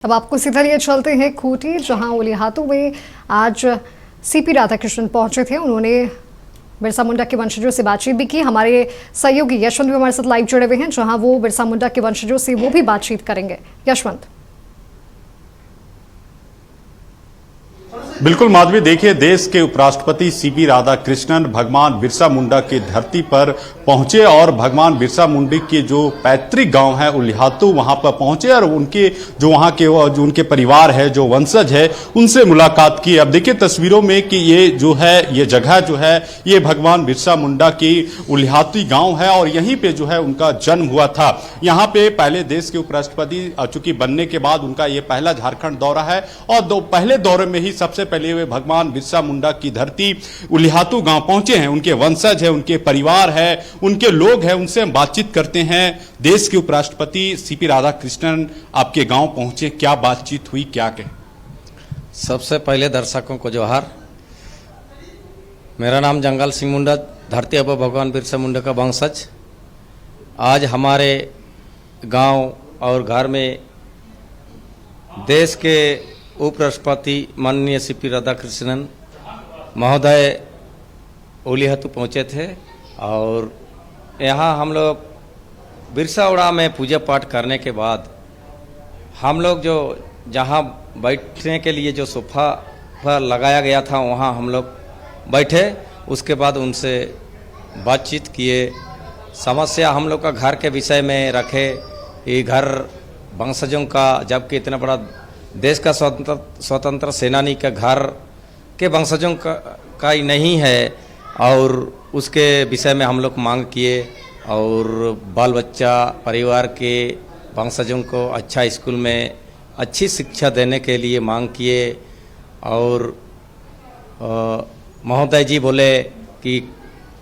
अब आपको सीधा लिए चलते हैं खूंटी, जहां उलिहातू में आज सीपी राधाकृष्णन पहुंचे थे। उन्होंने बिरसा मुंडा के वंशजों से बातचीत भी की। हमारे सहयोगी यशवंत भी हमारे साथ लाइव जुड़े हुए हैं, जहां वो बिरसा मुंडा के वंशजों से वो भी बातचीत करेंगे। यशवंत। बिल्कुल माधवी, देखिए देश के उपराष्ट्रपति सीपी राधाकृष्णन भगवान बिरसा मुंडा की धरती पर पहुंचे और भगवान बिरसा मुंडा के जो पैतृक गांव है उलिहातू, वहां पर पहुंचे और उनके जो वहां के जो उनके परिवार है, जो वंशज है, उनसे मुलाकात की। अब देखिए तस्वीरों में कि ये जो है, ये जगह जो है, ये भगवान बिरसा मुंडा की उलिहातू गांव है और यहीं पे जो है उनका जन्म हुआ था। यहाँ पे पहले देश के उपराष्ट्रपति चूंकि बनने के बाद उनका ये पहला झारखंड दौरा है और पहले दौरे में ही सबसे पहले वे भगवान बिरसा मुंडा की धरती उलिहातू गांव पहुंचे हैं। उनके वंशज है, उनके परिवार है, उनके लोग हैं, उनसे हम बातचीत करते हैं। देश के उपराष्ट्रपति सीपी राधाकृष्णन आपके गांव पहुंचे, क्या बातचीत हुई, क्या कहें? सबसे पहले दर्शकों को जोहार। मेरा नाम जंगल सिंह मुंडा, धरती अब भगवान बिरसा मुंडा का वंशज। आज हमारे गांव और घर में देश के उपराष्ट्रपति माननीय सीपी राधाकृष्णन महोदय उलिहातू पहुँचे थे और यहाँ हम लोग बिरसावड़ा में पूजा पाठ करने के बाद हम लोग जो जहाँ बैठने के लिए जो सोफा पर लगाया गया था वहाँ हम लोग बैठे। उसके बाद उनसे बातचीत किए, समस्या हम लोग का घर के विषय में रखे। ये घर वंशजों का, जबकि इतना बड़ा देश का स्वतंत्र सेनानी का घर के वंशजों का ही नहीं है, और उसके विषय में हम लोग मांग किए और बाल बच्चा परिवार के वंशजों को अच्छा स्कूल में अच्छी शिक्षा देने के लिए मांग किए। और महोदय जी बोले कि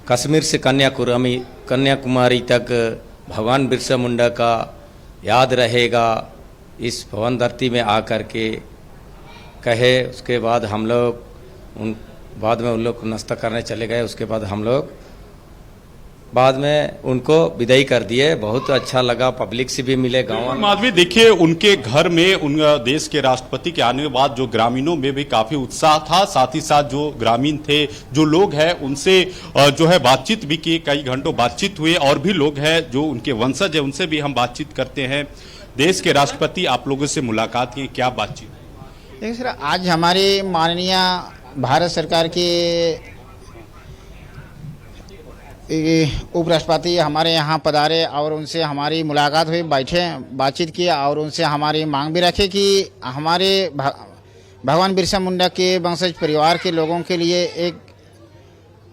कश्मीर से कन्याकुमारी तक भगवान बिरसा मुंडा का याद रहेगा, इस भवन धरती में आकर के कहे। उसके बाद हम लोग बाद में उन लोग नाश्ता करने चले गए। उसके बाद हम लोग बाद में उनको विदाई कर दिए। बहुत अच्छा लगा, पब्लिक से भी मिले गाँव। माधवी, देखिए उनके घर में उन देश के राष्ट्रपति के आने के बाद जो ग्रामीणों में भी काफी उत्साह था। साथ ही साथ जो ग्रामीण थे, जो लोग हैं, उनसे जो है बातचीत भी की, कई घंटों बातचीत हुए। और भी लोग हैं जो उनके वंशज है, उनसे भी हम बातचीत करते हैं। देश के राष्ट्रपति आप लोगों से मुलाकात की, क्या बातचीत? देखिए सर, आज हमारे माननीय भारत सरकार के उपराष्ट्रपति हमारे यहाँ पधारे और उनसे हमारी मुलाकात हुई, बैठे, बातचीत की और उनसे हमारी मांग भी रखे कि हमारे भगवान बिरसा मुंडा के वंशज परिवार के लोगों के लिए एक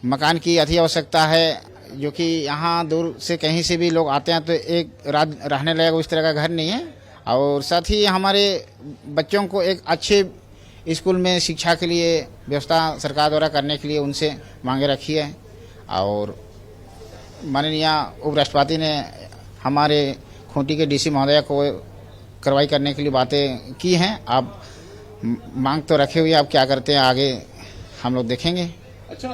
मकान की अति आवश्यकता है, जो कि यहाँ दूर से कहीं से भी लोग आते हैं तो एक रात रहने लायक उस तरह का घर नहीं है। और साथ ही हमारे बच्चों को एक अच्छे स्कूल में शिक्षा के लिए व्यवस्था सरकार द्वारा करने के लिए उनसे मांगे रखी है। और माननीय उपराष्ट्रपति ने हमारे खूंटी के डीसी महोदय को कार्रवाई करने के लिए बातें की हैं। आप मांग तो रखे हुए, आप क्या करते हैं आगे हम लोग देखेंगे। अच्छा,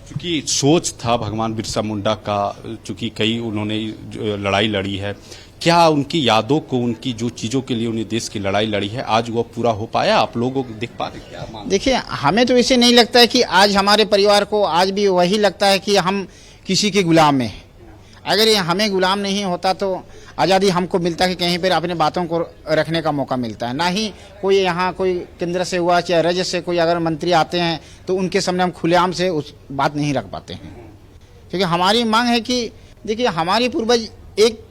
चूंकि सोच था भगवान बिरसा मुंडा का, चूंकि कई उन्होंने लड़ाई लड़ी है, क्या उनकी यादों को, उनकी जो चीज़ों के लिए उन्हें देश की लड़ाई लड़ी है, आज वो पूरा हो पाया? आप लोगों को देख पा रहे क्या? देखिए, हमें तो इसे नहीं लगता है कि आज हमारे परिवार को आज भी वही लगता है कि हम किसी के गुलाम हैं। अगर ये हमें गुलाम नहीं होता तो आज़ादी हमको मिलता कि कहीं पर अपने बातों को रखने का मौका मिलता है। ना ही कोई यहाँ कोई केंद्र से हुआ चाहे राज्य से कोई अगर मंत्री आते हैं तो उनके सामने हम खुलेआम से उस बात नहीं रख पाते हैं। क्योंकि हमारी मांग है कि देखिए, हमारे पूर्वज एक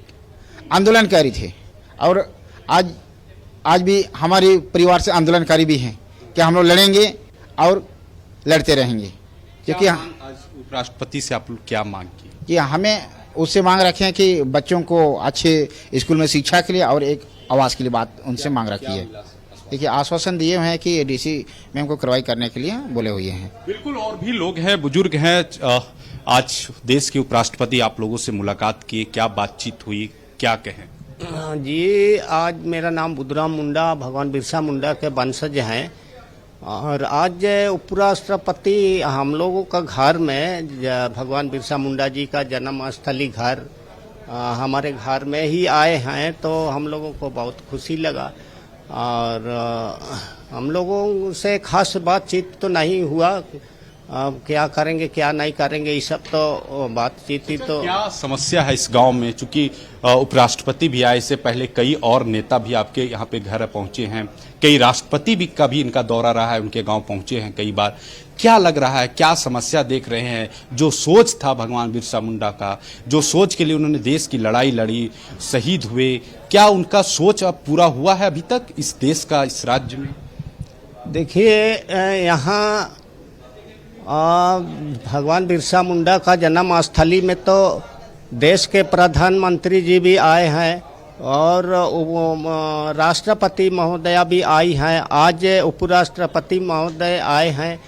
आंदोलनकारी थे और आज भी हमारे परिवार से आंदोलनकारी भी हैं कि हम लोग लड़ेंगे और लड़ते रहेंगे। क्योंकि उपराष्ट्रपति से आप लोग क्या मांग की? कि हमें उससे मांग रखे हैं कि बच्चों को अच्छे स्कूल में शिक्षा के लिए और एक आवास के लिए बात उनसे मांग रखी है। देखिए, आश्वासन दिए हुए हैं कि डीसी मैम को कार्रवाई करने के लिए बोले हुए हैं। बिल्कुल, और भी लोग हैं, बुजुर्ग हैं। आज देश के उपराष्ट्रपति आप लोगों से मुलाकात की, क्या बातचीत हुई, क्या कहें? जी, आज मेरा नाम बुद्धराम मुंडा भगवान बिरसा मुंडा के वंशज हैं और आज उपराष्ट्रपति हम लोगों का घर में भगवान बिरसा मुंडा जी का जन्म स्थली घर हमारे घर में ही आए हैं, तो हम लोगों को बहुत खुशी लगा। और हम लोगों से खास बातचीत तो नहीं हुआ। अब क्या करेंगे क्या नहीं करेंगे ये सब तो बातचीत ही तो। क्या समस्या है इस गांव में? चूंकि उपराष्ट्रपति भी आए, इससे पहले कई और नेता भी आपके यहाँ पे घर पहुंचे हैं, कई राष्ट्रपति भी का भी इनका दौरा रहा है, उनके गांव पहुंचे हैं कई बार। क्या लग रहा है, क्या समस्या देख रहे हैं? जो सोच था भगवान बिरसा मुंडा का, जो सोच के लिए उन्होंने देश की लड़ाई लड़ी, शहीद हुए, क्या उनका सोच अब पूरा हुआ है अभी तक इस देश का, इस राज्य में? देखिए यहाँ भगवान बिरसा मुंडा का जन्म स्थली में तो देश के प्रधानमंत्री जी भी आए हैं और राष्ट्रपति महोदया भी आई हैं, आज उपराष्ट्रपति महोदय आए हैं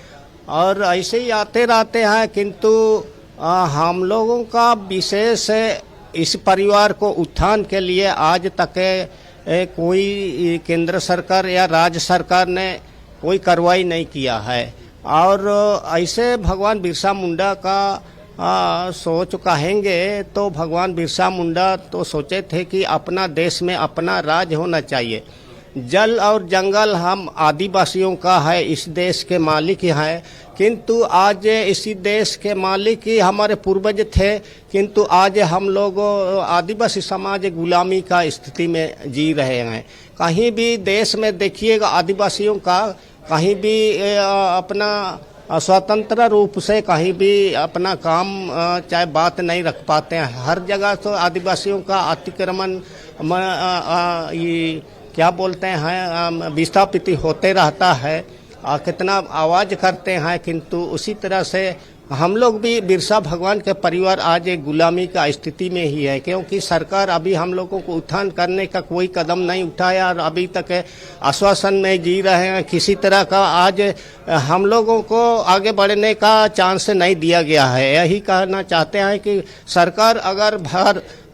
और ऐसे ही आते रहते हैं। किंतु हम लोगों का विशेष इस परिवार को उत्थान के लिए आज तक कोई केंद्र सरकार या राज्य सरकार ने कोई कार्रवाई नहीं किया है। और ऐसे भगवान बिरसा मुंडा का सोच कहेंगे तो भगवान बिरसा मुंडा तो सोचे थे कि अपना देश में अपना राज होना चाहिए। जल और जंगल हम आदिवासियों का है, इस देश के मालिक हैं, किंतु आज इसी देश के मालिक ही हमारे पूर्वज थे, किंतु आज हम लोग आदिवासी समाज गुलामी का स्थिति में जी रहे हैं। कहीं भी देश में देखिएगा आदिवासियों का कहीं भी अपना स्वतंत्र रूप से कहीं भी अपना काम चाहे बात नहीं रख पाते हैं। हर जगह तो आदिवासियों का अतिक्रमण ये क्या बोलते हैं विस्थापित होते रहता है, कितना आवाज़ करते हैं, किंतु उसी तरह से हम लोग भी बिरसा भगवान के परिवार आज एक गुलामी का स्थिति में ही है, क्योंकि सरकार अभी हम लोगों को उत्थान करने का कोई कदम नहीं उठाया और अभी तक आश्वासन में जी रहे हैं। किसी तरह का आज हम लोगों को आगे बढ़ने का चांस नहीं दिया गया है। यही कहना चाहते हैं कि सरकार अगर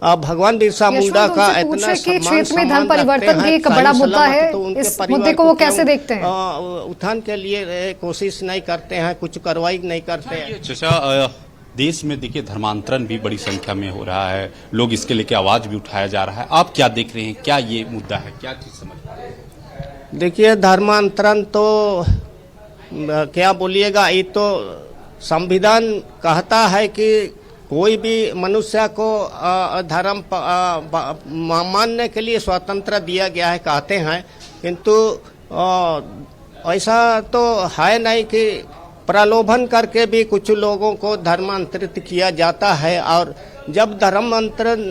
भगवान बिरसा मुंडा का इतना क्षेत्र में धर्म परिवर्तन भी एक बड़ा मुद्दा है, तो इस मुद्दे को वो कैसे देखते हैं? उत्थान के लिए कोशिश नहीं करते हैं, कुछ कार्रवाई नहीं करते हैं। चाचा, देश में देखिए धर्मांतरण भी बड़ी संख्या में हो रहा है, लोग इसके लेके आवाज भी उठाया जा रहा है, आप क्या देख रहे हैं? क्या ये मुद्दा है, क्या चीज समझ पा रहे हैं? देखिए धर्मांतरण तो क्या बोलिएगा, ये तो संविधान कहता है कि कोई भी मनुष्य को धर्म मानने के लिए स्वतंत्र दिया गया है कहते हैं, किंतु ऐसा तो है नहीं कि प्रलोभन करके भी कुछ लोगों को धर्मांतरित किया जाता है। और जब धर्मांतरित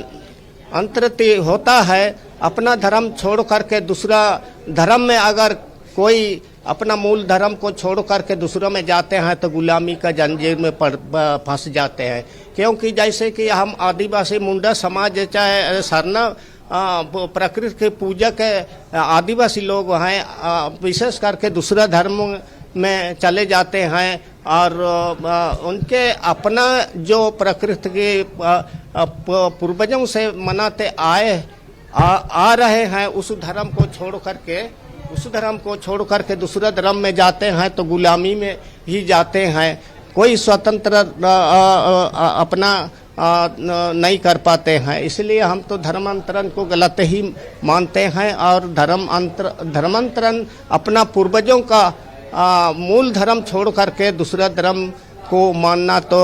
होता है, अपना धर्म छोड़ करके दूसरा धर्म में अगर कोई अपना मूल धर्म को छोड़ करके दूसरों में जाते हैं तो गुलामी का जंजीर में फंस जाते हैं। क्योंकि जैसे कि हम आदिवासी मुंडा समाज चाहे सरना प्रकृति के पूजक आदिवासी लोग हैं, विशेष करके दूसरा धर्म में चले जाते हैं और उनके अपना जो प्रकृति के पूर्वजों से मनाते आ रहे हैं उस धर्म को छोड़ करके दूसरा धर्म में जाते हैं तो गुलामी में ही जाते हैं। कोई स्वतंत्र अपना नहीं कर पाते हैं। इसलिए हम तो धर्मांतरण को गलत ही मानते हैं और धर्मांतरण अपना पूर्वजों का मूल धर्म छोड़ करके दूसरा धर्म को मानना तो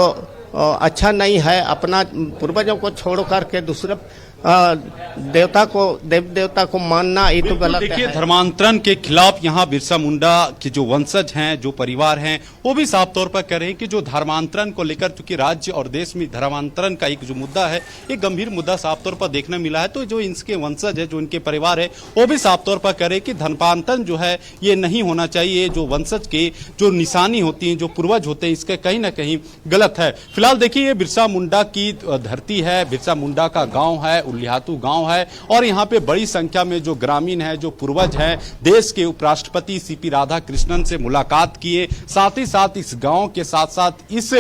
अच्छा नहीं है। अपना पूर्वजों को छोड़ करके दूसरा देव देवता को मानना ये तो गलत है। देखिए धर्मांतरण के खिलाफ यहाँ बिरसा मुंडा के जो वंशज हैं, जो परिवार हैं, वो भी साफ तौर पर कह रहे हैं कि जो धर्मांतरण को लेकर, चूंकि राज्य और देश में धर्मांतरण का एक जो मुद्दा है, एक गंभीर मुद्दा साफ तौर पर देखने मिला है, तो जो इनके वंशज है, जो इनके परिवार है, वो भी साफ तौर पर कह रहे हैं कि धर्मांतरण जो है ये नहीं होना चाहिए। जो वंशज के जो निशानी होती है, जो पूर्वज होते हैं, इसके कहीं ना कहीं गलत है। फिलहाल देखिए ये बिरसा मुंडा की धरती है, बिरसा मुंडा का गाँव है, उलिहातू गांव है और यहाँ पे बड़ी संख्या में जो ग्रामीण है, जो पूर्वज हैं, देश के उपराष्ट्रपति सीपी राधाकृष्णन से मुलाकात किए। साथ ही साथ इस गांव के साथ साथ इस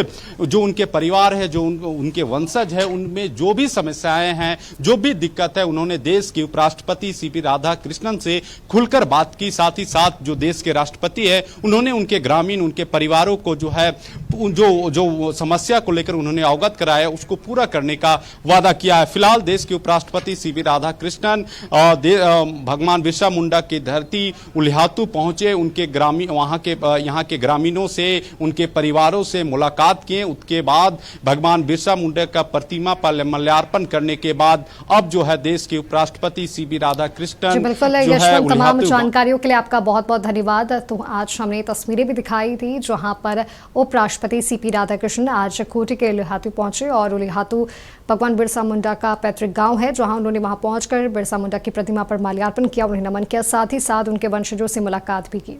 जो उनके परिवार है, जो उनके वंशज है, उनमें जो भी समस्याएं हैं, जो भी दिक्कत है, उन्होंने देश के उपराष्ट्रपति सीपी राधाकृष्णन से खुलकर बात की। साथ ही साथ जो देश के राष्ट्रपति है, उन्होंने उनके ग्रामीण, उनके परिवारों को जो है जो समस्या को लेकर उन्होंने अवगत कराया, उसको पूरा करने का वादा किया है। फिलहाल देश के उपराष्ट्रपति सीपी राधाकृष्णन भगवान बिरसा मुंडा की धरती उलिहातू पहुंचे, उनके यहाँ के ग्रामीणों से, उनके परिवारों से मुलाकात किए। उसके बाद भगवान बिरसा मुंडा का प्रतिमा पर माल्यार्पण करने के बाद अब जो है देश के उपराष्ट्रपति सीपी राधाकृष्णन बिल्कुल यशवंत, तमाम जानकारियों के लिए आपका बहुत बहुत धन्यवाद। तो आज हमने तस्वीरें भी दिखाई थी जहां पर उपराष्ट्रपति सीपी राधाकृष्णन आज खूंटी के उलिहातू पहुंचे और उलिहातू भगवान बिरसा मुंडा का पैतृक गांव है, जहां उन्होंने वहां पहुंचकर बिरसा मुंडा की प्रतिमा पर माल्यार्पण किया, उन्हें नमन किया, साथ ही साथ उनके वंशजों से मुलाकात भी की।